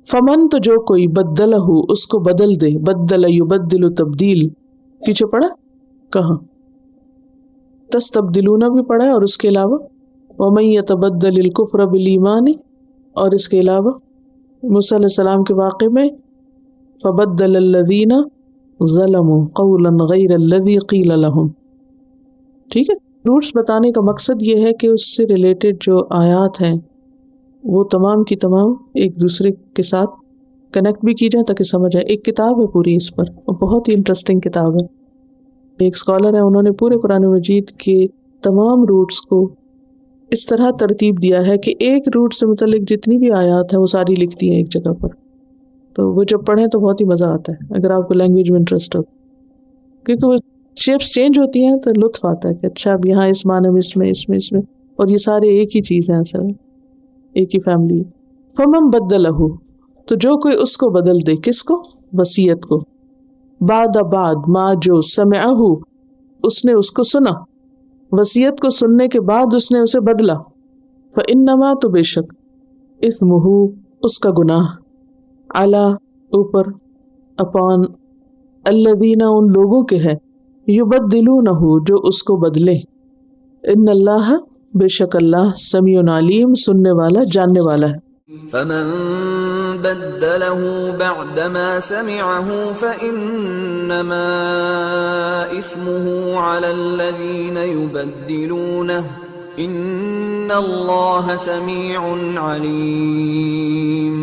فمن تو جو کوئی بدلہ اس کو بدل دے، بدل یبدل تبدیل پیچھے پڑا کہاں تستبدلون بھی پڑا ہے، اور اس کے علاوہ ومن یتبدل الکفر بالایمان، اور اس کے علاوہ موسیٰ علیہ السلام کے واقعے میں فبدل الذین ظلموا قولا غیر الذی قیل لهم. ٹھیک ہے، روٹس بتانے کا مقصد یہ ہے کہ اس سے ریلیٹڈ جو آیات ہیں وہ تمام کی تمام ایک دوسرے کے ساتھ کنیکٹ بھی کی جائیں تاکہ سمجھ آئے. ایک کتاب ہے پوری اس پر، وہ بہت ہی انٹرسٹنگ کتاب ہے. ایک اسکالر ہے، انہوں نے پورے قرآن مجید کے تمام روٹس کو اس طرح ترتیب دیا ہے کہ ایک روٹ سے متعلق جتنی بھی آیات ہیں وہ ساری لکھتی ہیں ایک جگہ پر. تو وہ جب پڑھیں تو بہت ہی مزہ آتا ہے اگر آپ کو لینگویج میں انٹرسٹ ہو، کیونکہ وہ شیپس چینج ہوتی ہیں تو لطف آتا ہے کہ اچھا اب یہاں اس معنی میں اس میں اور یہ سارے ایک ہی چیز ہیں، اصل ایک ہی فیملی. فمن بدلہ تو جو کوئی اس کو بدل دے، کس کو؟ وصیت کو. بعد ما جو سمعہ اس نے اس کو سنا، وصیت کو سننے کے بعد اس نے اسے بدلا. فإنما تو بے شک اسمہ اس کا گناہ، علی اوپر، اپان، الذین ان لوگوں کے ہے، یبدلونہ جو اس کو بدلے. ان اللہ بے شک اللہ سمیع علیم سننے والا جاننے والا ہے. فمن بدله بعدما سمعه فإنما إثمه على الذين يبدلونه إن الله سميع عليم.